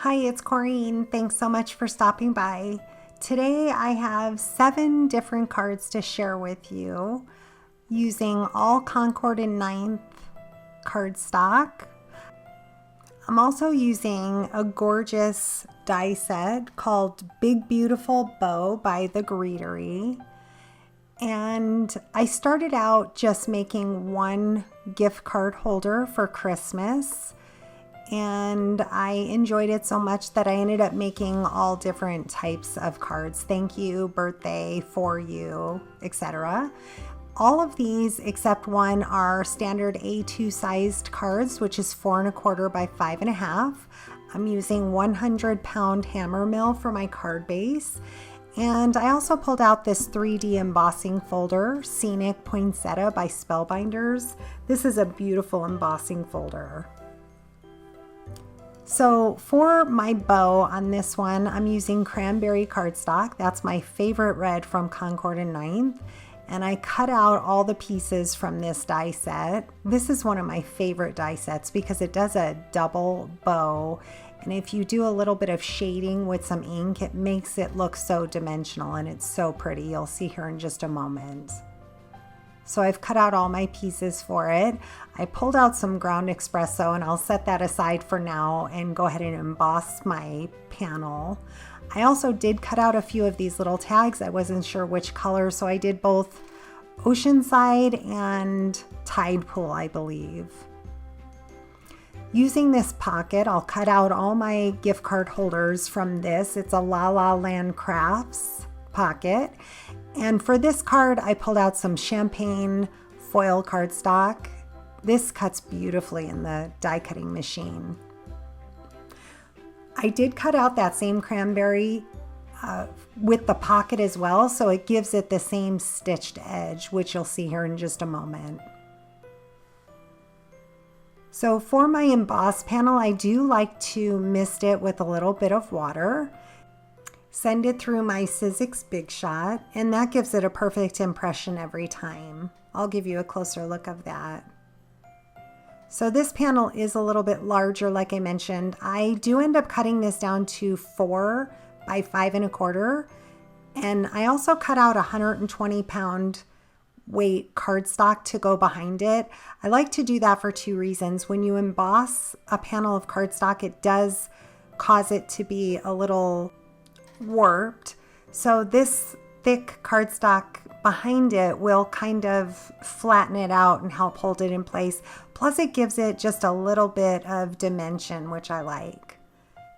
Hi, it's Corrine. Thanks so much for stopping by. Today I have 7 different cards to share with you using all Concord and Ninth cardstock. I'm also using a gorgeous die set called Big Beautiful Bow by The Greetery. And I started out just making one gift card holder for Christmas. And I enjoyed it so much that I ended up making all different types of cards. Thank you, birthday, for you, etc. All of these except one are standard A2 sized cards, which is 4 1/4 by 5 1/2. I'm using 100-pound hammer mill for my card base. And I also pulled out this 3D embossing folder, Scenic Poinsettia by Spellbinders. This is a beautiful embossing folder. So for my bow on this one, I'm using cranberry cardstock. That's my favorite red from Concord and Ninth. And I cut out all the pieces from this die set. This is one of my favorite die sets because it does a double bow. And if you do a little bit of shading with some ink, it makes it look so dimensional and it's so pretty. You'll see here in just a moment. So I've cut out all my pieces for it. I pulled out some ground espresso and I'll set that aside for now and go ahead and emboss my panel. I also did cut out a few of these little tags. I wasn't sure which color, so I did both Oceanside and Tide Pool, I believe. Using this pocket, I'll cut out all my gift card holders from this. It's a La La Land Crafts pocket. And for this card, I pulled out some champagne foil cardstock. This cuts beautifully in the die cutting machine. I did cut out that same cranberry with the pocket as well, so it gives it the same stitched edge, which you'll see here in just a moment. So for my emboss panel, I do like to mist it with a little bit of water. Send it through my Sizzix Big Shot, and that gives it a perfect impression every time. I'll give you a closer look of that. So this panel is a little bit larger, like I mentioned. I do end up cutting this down to 4 by 5 1/4, and I also cut out 120-pound weight cardstock to go behind it. I like to do that for 2 reasons. When you emboss a panel of cardstock, it does cause it to be a little warped. So this thick cardstock behind it will kind of flatten it out and help hold it in place. Plus it gives it just a little bit of dimension, which I like.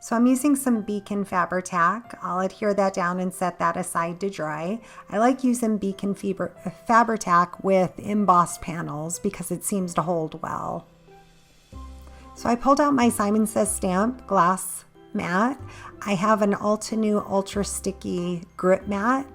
So I'm using some Beacon Fabri-Tac. I'll adhere that down and set that aside to dry. I like using Beacon Fabri-Tac with embossed panels because it seems to hold well. So I pulled out my Simon Says Stamp glass mat. I have an Altenew Ultra Sticky grip mat,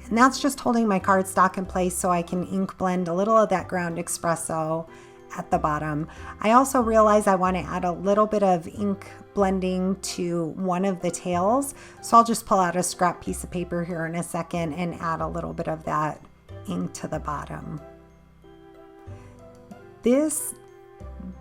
and that's just holding my cardstock in place so I can ink blend a little of that ground espresso at the bottom. I also realize I want to add a little bit of ink blending to one of the tails, so I'll just pull out a scrap piece of paper here in a second and add a little bit of that ink to the bottom. This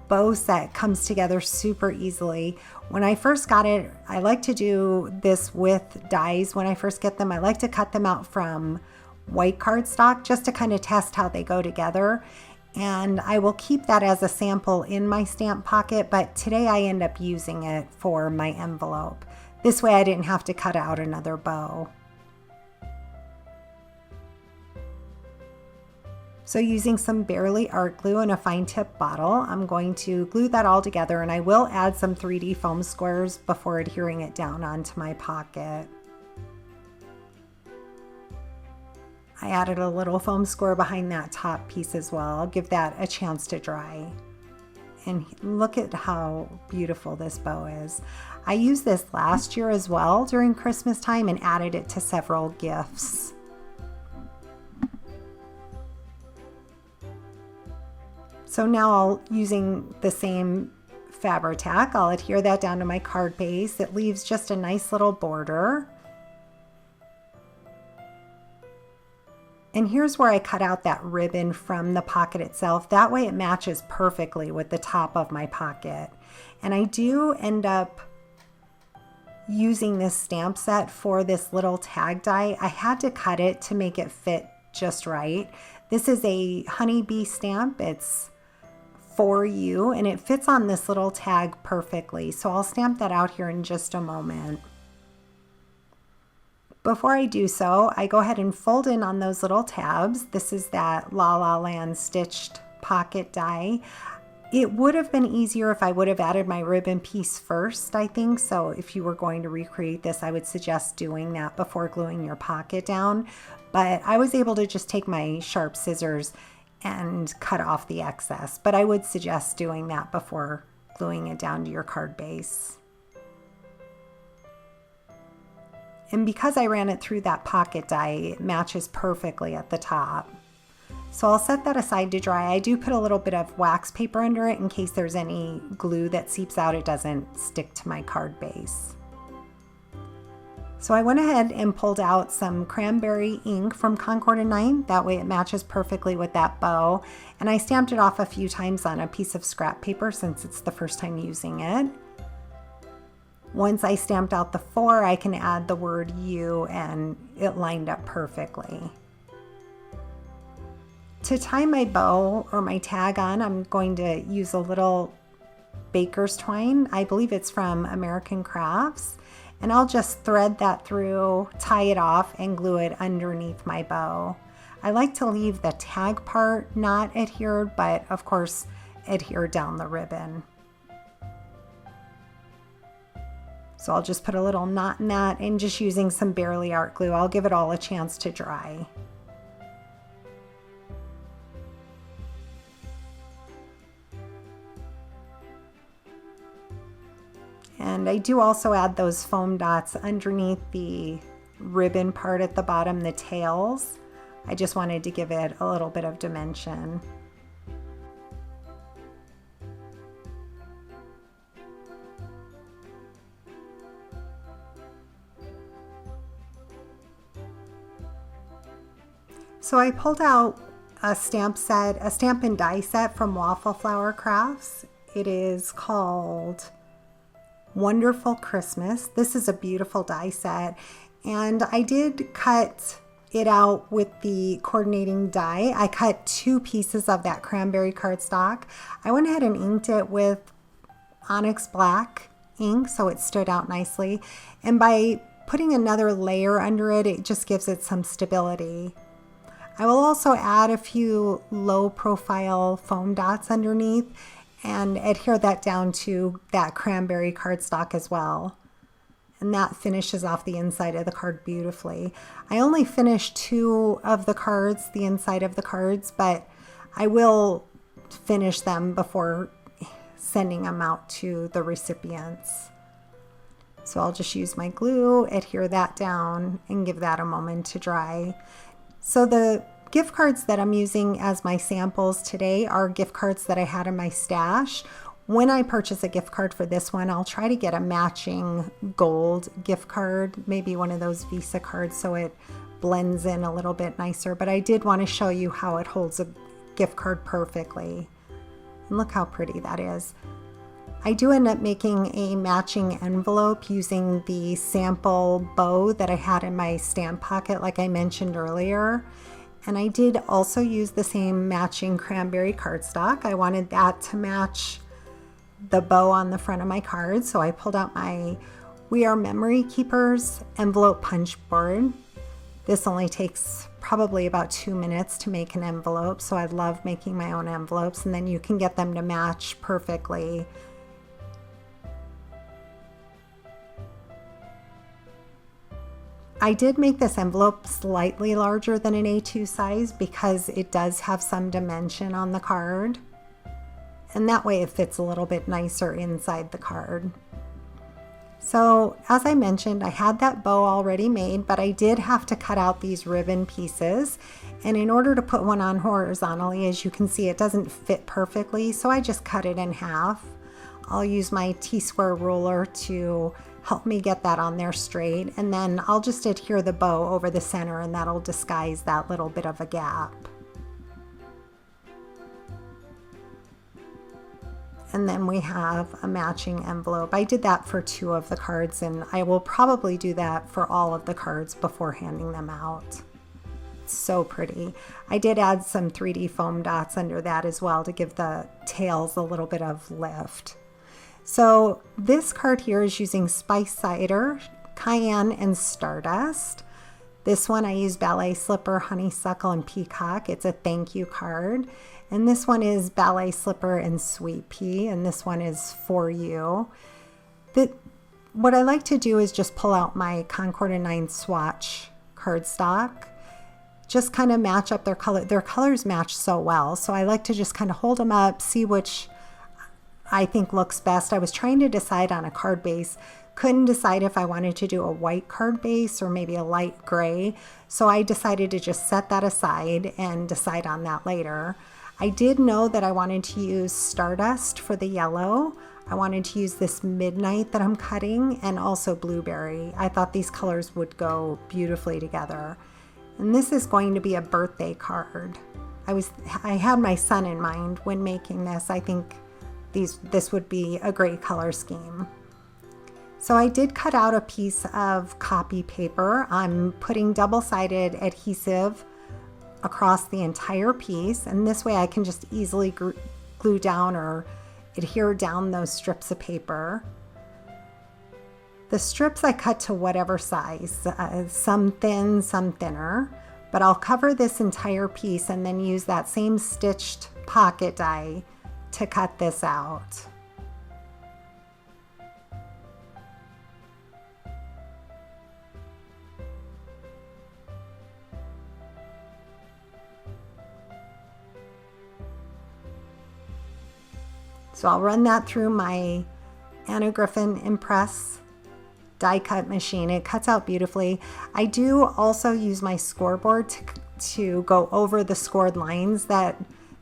bow set comes together super easily. When I first got it, I like to do this with dies. When I first get them, I like to cut them out from white cardstock just to kind of test how they go together. And I will keep that as a sample in my stamp pocket, but today I end up using it for my envelope. This way I didn't have to cut out another bow. So using some Bearly art glue and a fine tip bottle, I'm going to glue that all together, and I will add some 3D foam squares before adhering it down onto my pocket. I added a little foam square behind that top piece as well. I'll give that a chance to dry. And look at how beautiful this bow is. I used this last year as well during Christmas time and added it to several gifts. So now using the same Fabri-Tac, I'll adhere that down to my card base. It leaves just a nice little border. And here's where I cut out that ribbon from the pocket itself. That way it matches perfectly with the top of my pocket. And I do end up using this stamp set for this little tag die, I had to cut it to make it fit just right. This is a honeybee stamp. It's for you, and it fits on this little tag perfectly. So I'll stamp that out here in just a moment. Before I do so, I go ahead and fold in on those little tabs. This is that La La Land stitched pocket die. It would have been easier if I would have added my ribbon piece first, I think. So if you were going to recreate this, I would suggest doing that before gluing your pocket down. But I was able to just take my sharp scissors and cut off the excess. But I would suggest doing that before gluing it down to your card base. And because I ran it through that pocket die, it matches perfectly at the top. So I'll set that aside to dry. I do put a little bit of wax paper under it in case there's any glue that seeps out, it doesn't stick to my card base. So I went ahead and pulled out some cranberry ink from Concord & Night. That way it matches perfectly with that bow. And I stamped it off a few times on a piece of scrap paper since it's the first time using it. Once I stamped out the 4, I can add the word you, and it lined up perfectly. To tie my bow or my tag on, I'm going to use a little baker's twine. I believe it's from American Crafts. And I'll just thread that through, tie it off, and glue it underneath my bow. I like to leave the tag part not adhered, but of course adhere down the ribbon. So I'll just put a little knot in that, and just using some Barely Art glue, I'll give it all a chance to dry. And I do also add those foam dots underneath the ribbon part at the bottom, the tails. I just wanted to give it a little bit of dimension. So I pulled out a stamp and die set from Waffle Flower Crafts. It is called Wonderful Christmas. This is a beautiful die set, and I did cut it out with the coordinating die. I cut 2 pieces of that cranberry cardstock. I went ahead and inked it with Onyx Black ink so it stood out nicely, and by putting another layer under it, it just gives it some stability. I will also add a few low profile foam dots underneath and adhere that down to that cranberry cardstock as well. And that finishes off the inside of the card beautifully. I only finished 2 of the cards, the inside of the cards, but I will finish them before sending them out to the recipients. So I'll just use my glue, adhere that down, and give that a moment to dry. So the gift cards that I'm using as my samples today are gift cards that I had in my stash. When I purchase a gift card for this one, I'll try to get a matching gold gift card, maybe one of those Visa cards so it blends in a little bit nicer. But I did want to show you how it holds a gift card perfectly. And look how pretty that is. I do end up making a matching envelope using the sample bow that I had in my stamp pocket like I mentioned earlier. And I did also use the same matching cranberry cardstock. I wanted that to match the bow on the front of my card. So I pulled out my We Are Memory Keepers envelope punch board. This only takes probably about 2 minutes to make an envelope. So I love making my own envelopes, and then you can get them to match perfectly. I did make this envelope slightly larger than an A2 size because it does have some dimension on the card. And that way it fits a little bit nicer inside the card. So as I mentioned, I had that bow already made, but I did have to cut out these ribbon pieces. And in order to put one on horizontally, as you can see, it doesn't fit perfectly. So I just cut it in half. I'll use my T-square ruler to help me get that on there straight, and then I'll just adhere the bow over the center, and that'll disguise that little bit of a gap. And then we have a matching envelope. I did that for 2 of the cards, and I will probably do that for all of the cards before handing them out. It's so pretty. I did add some 3D foam dots under that as well to give the tails a little bit of lift. So this card here is using Spice Cider, Cayenne, and Stardust. This one I used Ballet Slipper, Honeysuckle, and Peacock. It's a thank you card. And this one is Ballet Slipper and Sweet Pea, and this one is For You. What I like to do is just pull out my Concord and 9 swatch cardstock, just kind of match up their color. Their colors match so well, so I like to just kind of hold them up, see which I think looks best. I was trying to decide on a card base. Couldn't decide if I wanted to do a white card base or maybe a light gray, so I decided to just set that aside and decide on that later. I did know that I wanted to use Stardust for the yellow. I wanted to use this Midnight that I'm cutting, and also Blueberry. I thought these colors would go beautifully together. And this is going to be a birthday card. I had my son in mind when making this. I think this would be a great color scheme. So I did cut out a piece of copy paper. I'm putting double-sided adhesive across the entire piece, and this way I can just easily glue down or adhere down those strips of paper. The strips I cut to whatever size, some thin, some thinner, but I'll cover this entire piece and then use that same stitched pocket die to cut this out. So I'll run that through my Anna Griffin Impress die cut machine. It cuts out beautifully. I do also use my scoreboard to go over the scored lines that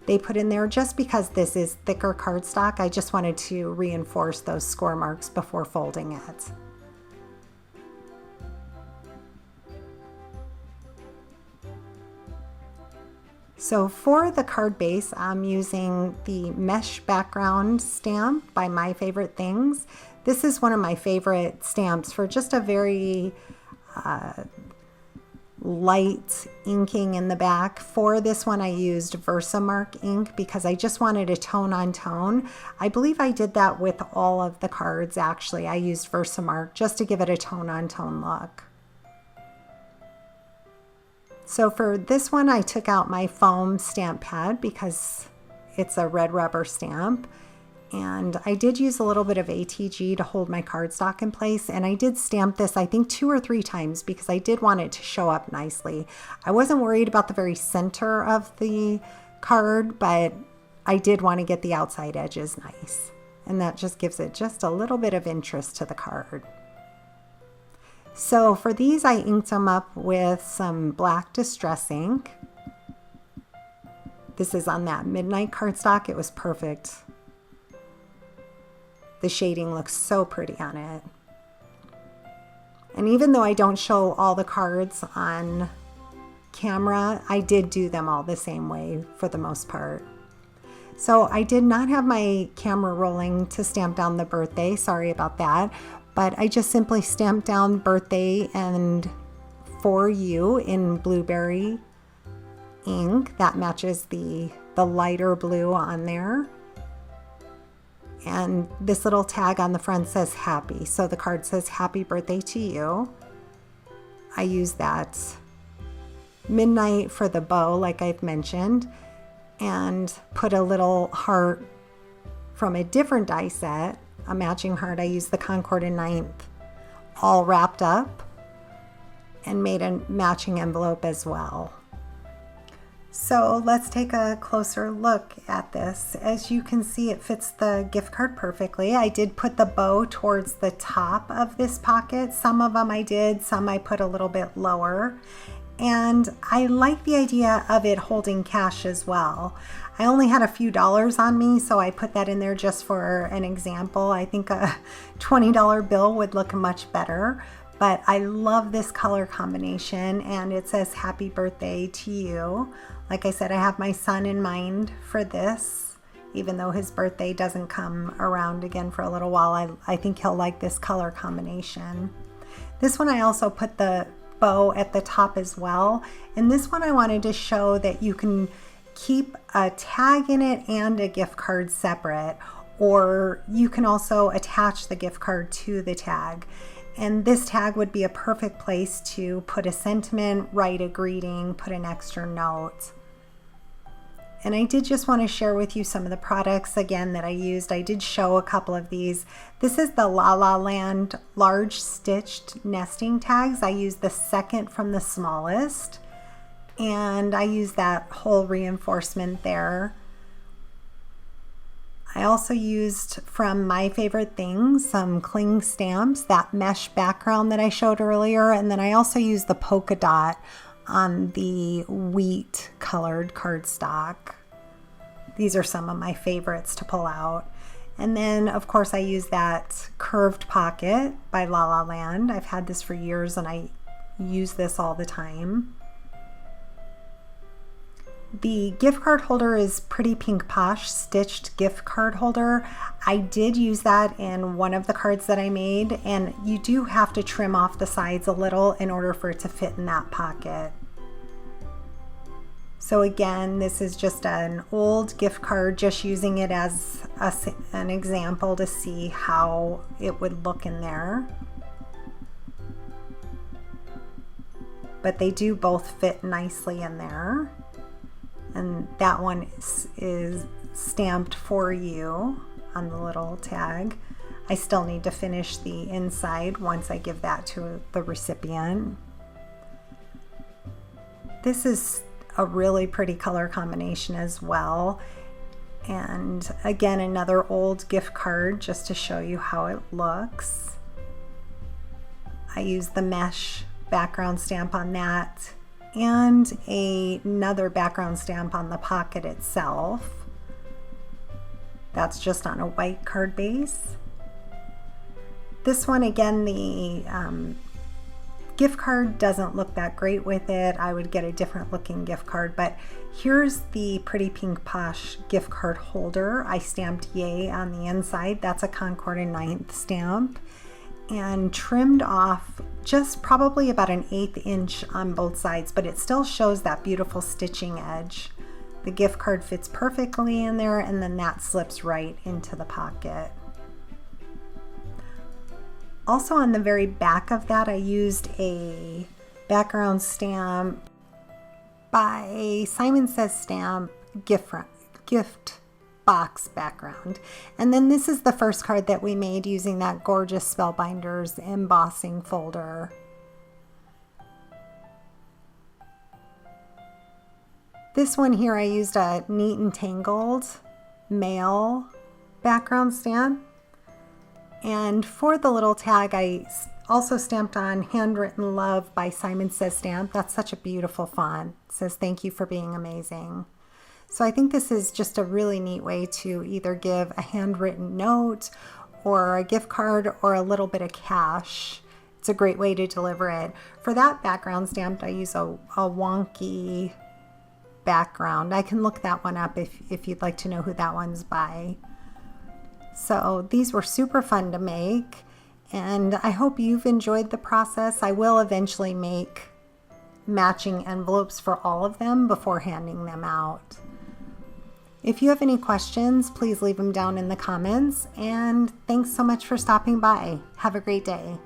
they put in there, just because this is thicker cardstock. I just wanted to reinforce those score marks before folding it. So for the card base, I'm using the mesh background stamp by My Favorite Things. This is one of my favorite stamps for just a very light inking in the back. For this one, I used Versamark ink because I just wanted a tone on tone. I believe I did that with all of the cards, actually. I used Versamark just to give it a tone on tone look. So for this one, I took out my foam stamp pad because it's a red rubber stamp. And I did use a little bit of ATG to hold my cardstock in place. And I did stamp this, I think, 2 or 3 times because I did want it to show up nicely. I wasn't worried about the very center of the card, but I did want to get the outside edges nice. And that just gives it just a little bit of interest to the card. So for these, I inked them up with some black distress ink. This is on that Midnight cardstock. It was perfect. The shading looks so pretty on it. And even though I don't show all the cards on camera, I did do them all the same way for the most part. So I did not have my camera rolling to stamp down the birthday. Sorry about that. But I just simply stamped down birthday and For You in Blueberry ink. That matches the lighter blue on there. And this little tag on the front says happy. So the card says happy birthday to you. I use that Midnight for the bow, like I've mentioned, and put a little heart from a different die set, a matching heart. I used the Concord and 9th all wrapped up and made a matching envelope as well. So let's take a closer look at this. As you can see, it fits the gift card perfectly. I did put the bow towards the top of this pocket. Some of them I did, some I put a little bit lower. And I like the idea of it holding cash as well. I only had a few dollars on me, so I put that in there just for an example. I think a $20 bill would look much better, but I love this color combination, and it says happy birthday to you. Like I said, I have my son in mind for this even though his birthday doesn't come around again for a little while. I think he'll like this color combination. This one I also put the bow at the top as well. And this one I wanted to show that you can keep a tag in it and a gift card separate, or you can also attach the gift card to the tag. And this tag would be a perfect place to put a sentiment, write a greeting, put an extra note. And I did just want to share with you some of the products again that I used. I did show a couple of these. This is the La La Land large stitched nesting tags. I used the second from the smallest, and I used that whole reinforcement there. I also used from My Favorite Things some cling stamps, that mesh background that I showed earlier, and then I also used the polka dot on the wheat colored cardstock. These are some of my favorites to pull out. And then of course I use that curved pocket by La La Land. I've had this for years and I use this all the time. The gift card holder is Pretty Pink Posh stitched gift card holder. I did use that in one of the cards that I made, and you do have to trim off the sides a little in order for it to fit in that pocket. So again, this is just an old gift card, just using it as an example to see how it would look in there. But they do both fit nicely in there. And that one is stamped for you on the little tag. I still need to finish the inside once I give that to the recipient. This is a really pretty color combination as well. And again, another old gift card just to show you how it looks. I use the mesh background stamp on that, and another background stamp on the pocket itself. That's just on a white card base. This one, again, the gift card doesn't look that great with it. I would get a different looking gift card, but here's the Pretty Pink Posh gift card holder. I stamped Yay on the inside. That's a Concord and 9th stamp, and trimmed off just probably about an 1/8 inch on both sides, but it still shows that beautiful stitching edge. The gift card fits perfectly in there, and then that slips right into the pocket. Also on the very back of that, I used a background stamp by Simon Says Stamp gift box background. And then this is the first card that we made using that gorgeous Spellbinders embossing folder. This one here, I used a Neat and Tangled mail background stamp. And for the little tag, I also stamped on Handwritten Love by Simon Says Stamp. That's such a beautiful font. It says, "Thank you for being amazing." So I think this is just a really neat way to either give a handwritten note or a gift card or a little bit of cash. It's a great way to deliver it. For that background stamp, I use a wonky background. I can look that one up if you'd like to know who that one's by. So these were super fun to make, and I hope you've enjoyed the process. I will eventually make matching envelopes for all of them before handing them out. If you have any questions, please leave them down in the comments, and thanks so much for stopping by. Have a great day.